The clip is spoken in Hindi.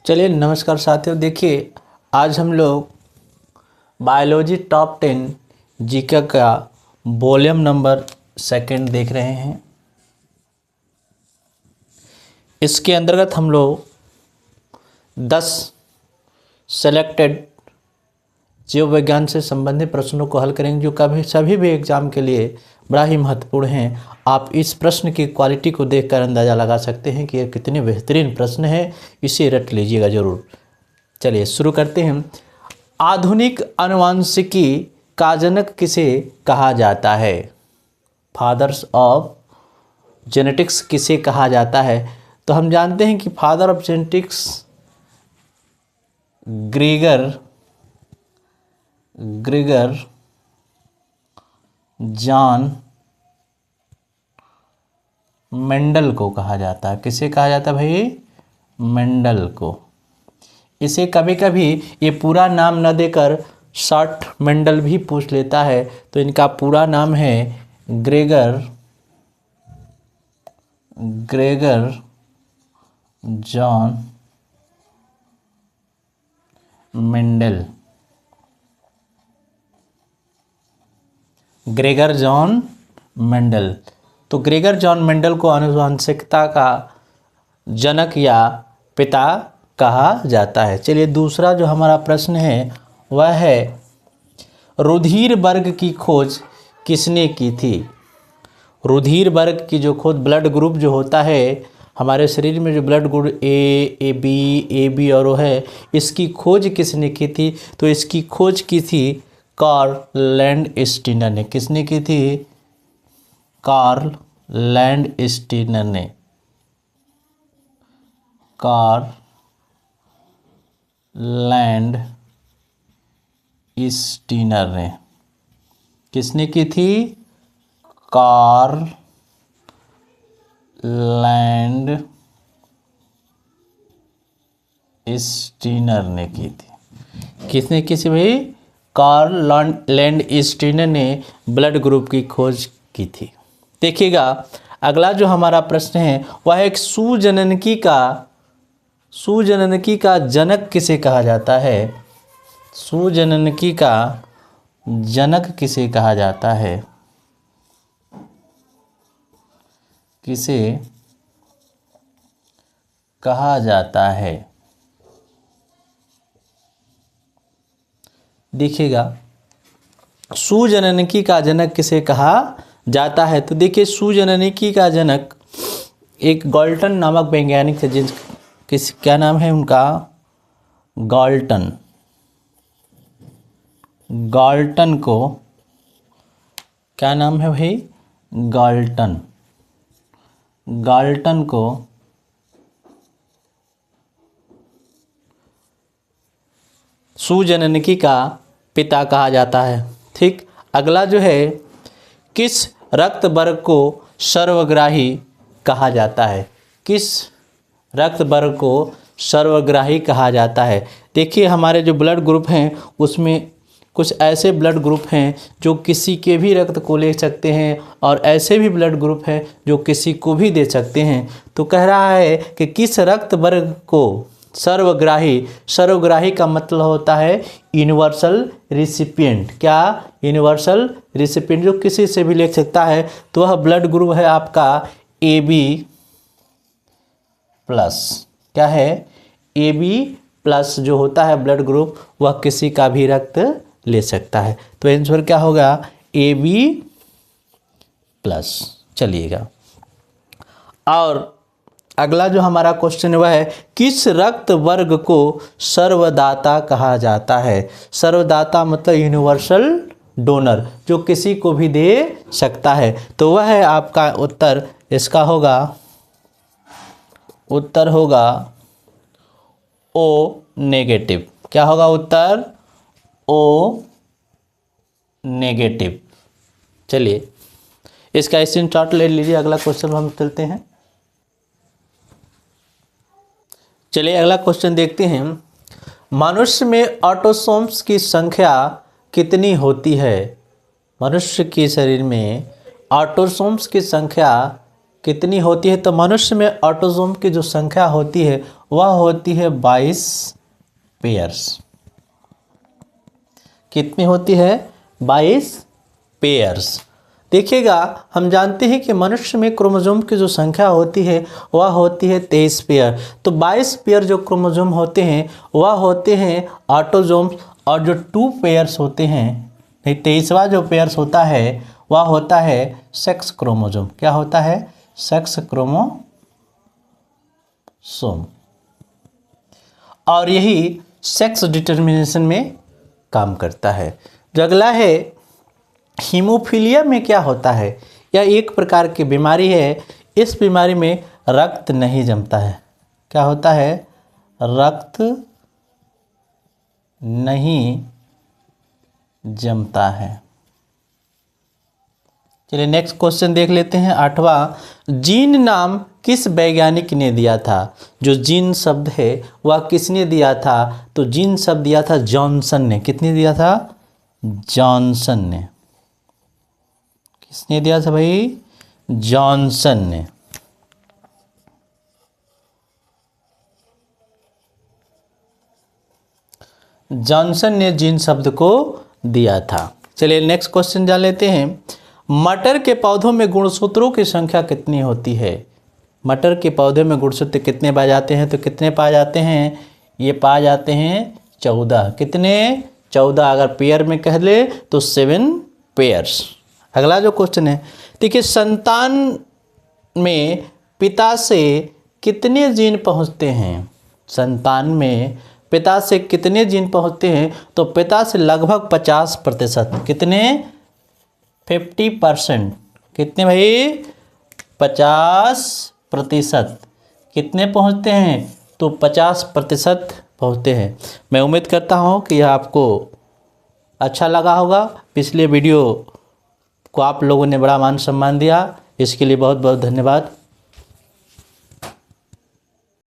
चलिए नमस्कार साथियों। देखिए आज हम लोग बायोलॉजी टॉप 10 जीके का वॉल्यूम नंबर 2 देख रहे हैं। इसके अंतर्गत हम लोग 10 सेलेक्टेड जीव विज्ञान से संबंधित प्रश्नों को हल करेंगे, जो कभी सभी भी एग्जाम के लिए बड़ा ही महत्वपूर्ण हैं। आप इस प्रश्न की क्वालिटी को देखकर अंदाज़ा लगा सकते हैं कि ये कितने बेहतरीन प्रश्न है, इसे रट लीजिएगा ज़रूर। चलिए शुरू करते हैं। आधुनिक आनुवंशिकी का जनक किसे कहा जाता है? फादर्स ऑफ जेनेटिक्स किसे कहा जाता है? तो हम जानते हैं कि father of genetics Gregor John Mendel को कहा जाता है। किसे कहा जाता है भाई? मेंडल को। इसे कभी कभी ये पूरा नाम न देकर शॉर्ट मेंडल भी पूछ लेता है, तो इनका पूरा नाम है Gregor John Mendel. Gregor John Mendel. तो ग्रेगर जॉन मेंडल को आनुवंशिकता का जनक या पिता कहा जाता है। चलिए दूसरा जो हमारा प्रश्न है वह है रुधिर वर्ग की खोज किसने की थी? रुधिर वर्ग की जो खोज, ब्लड ग्रुप जो होता है हमारे शरीर में, जो ब्लड ग्रुप ए बी और वो है, इसकी खोज किसने की थी? तो इसकी खोज की थी कार्ल लैंडस्टीनर ने। किसने की थी? कार्ल लैंडस्टीनर ने। कार्ल लैंडस्टीनर ने। किसने की थी? कार्ल लैंडस्टीनर ने की थी। किसने की थी भाई? कार्ल लैंडस्टीनर ने ब्लड ग्रुप की खोज की थी। देखिएगा अगला जो हमारा प्रश्न है वह एक सुजननकी का जनक किसे कहा जाता है? सुजननकी का जनक किसे कहा जाता है? किसे कहा जाता है? देखिएगा सुजननकी का जनक किसे कहा जाता है? तो देखिए सुजननकी का जनक एक गाल्टन नामक वैज्ञानिक थे, क्या नाम है उनका? गाल्टन को क्या नाम है भाई? गाल्टन को सुजननकी का पिता कहा जाता है। ठीक। अगला जो है, किस रक्त वर्ग को सर्वग्राही कहा जाता है? किस रक्त वर्ग को सर्वग्राही कहा जाता है? देखिए हमारे जो ब्लड ग्रुप हैं उसमें कुछ ऐसे ब्लड ग्रुप हैं जो किसी के भी रक्त को ले सकते हैं, और ऐसे भी ब्लड ग्रुप हैं जो किसी को भी दे सकते हैं। तो कह रहा है कि किस रक्त वर्ग को सर्वग्राही का मतलब होता है यूनिवर्सल रिसिपिएंट। क्या? यूनिवर्सल रिसिपिएंट, जो किसी से भी ले सकता है। तो वह ब्लड ग्रुप है आपका AB प्लस। क्या है? AB प्लस जो होता है ब्लड ग्रुप, वह किसी का भी रक्त ले सकता है। तो आंसर क्या होगा? AB plus. चलिएगा और अगला जो हमारा क्वेश्चन वह है किस रक्त वर्ग को सर्वदाता कहा जाता है? सर्वदाता मतलब यूनिवर्सल डोनर, जो किसी को भी दे सकता है। तो वह है आपका उत्तर, इसका होगा उत्तर होगा O नेगेटिव। क्या होगा उत्तर? O negative. चलिए इसका स्क्रीनशॉट ले लीजिए। अगला क्वेश्चन हम चलते हैं। चलिए अगला क्वेश्चन देखते हैं। मनुष्य में ऑटोसोम्स की संख्या कितनी होती है? मनुष्य के शरीर में ऑटोसोम्स की संख्या कितनी होती है? तो मनुष्य में ऑटोसोम की जो संख्या होती है वह होती है 22 पेयर्स। कितनी होती है? 22 पेयर्स। देखिएगा, हम जानते हैं कि मनुष्य में क्रोमोसोम की जो संख्या होती है वह होती है 23 पेयर। तो 22 पेयर जो क्रोमोसोम होते हैं वह होते हैं ऑटोसोम्स, और जो 2 पेयर्स होते हैं, नहीं 23वां जो पेयर्स होता है वह होता है सेक्स क्रोमोसोम। क्या होता है? Sex chromosome. और यही सेक्स डिटर्मिनेशन में काम करता है। जो अगला है, हीमोफीलिया में क्या होता है? यह एक प्रकार की बीमारी है। इस बीमारी में रक्त नहीं जमता है। क्या होता है? रक्त नहीं जमता है। चलिए नेक्स्ट क्वेश्चन देख लेते हैं। 8वां, जीन नाम किस वैज्ञानिक ने दिया था? जो जीन शब्द है वह किसने दिया था? तो जीन शब्द दिया था जॉनसन ने। किसने दिया था? जॉनसन ने। किसने दिया था भाई? जॉनसन ने। जॉनसन ने जीन शब्द को दिया था। चलिए नेक्स्ट क्वेश्चन जान लेते हैं। मटर के पौधों में गुणसूत्रों की संख्या कितनी होती है? मटर के पौधे में गुणसूत्र कितने पाए जाते हैं? तो कितने पाए जाते हैं? ये पाए जाते हैं 14। कितने? 14। अगर पेयर में कह ले तो 7 पेयर्स। अगला जो क्वेश्चन है, देखिए, संतान में पिता से कितने जीन पहुंचते हैं? संतान में पिता से कितने जीन पहुंचते हैं? तो पिता से लगभग 50%। कितने? 50%। कितने भाई? 50%। कितने पहुंचते हैं? तो 50% पहुंचते हैं। मैं उम्मीद करता हूं कि यह आपको अच्छा लगा होगा। पिछले वीडियो को आप लोगों ने बड़ा मान सम्मान दिया, इसके लिए बहुत बहुत धन्यवाद।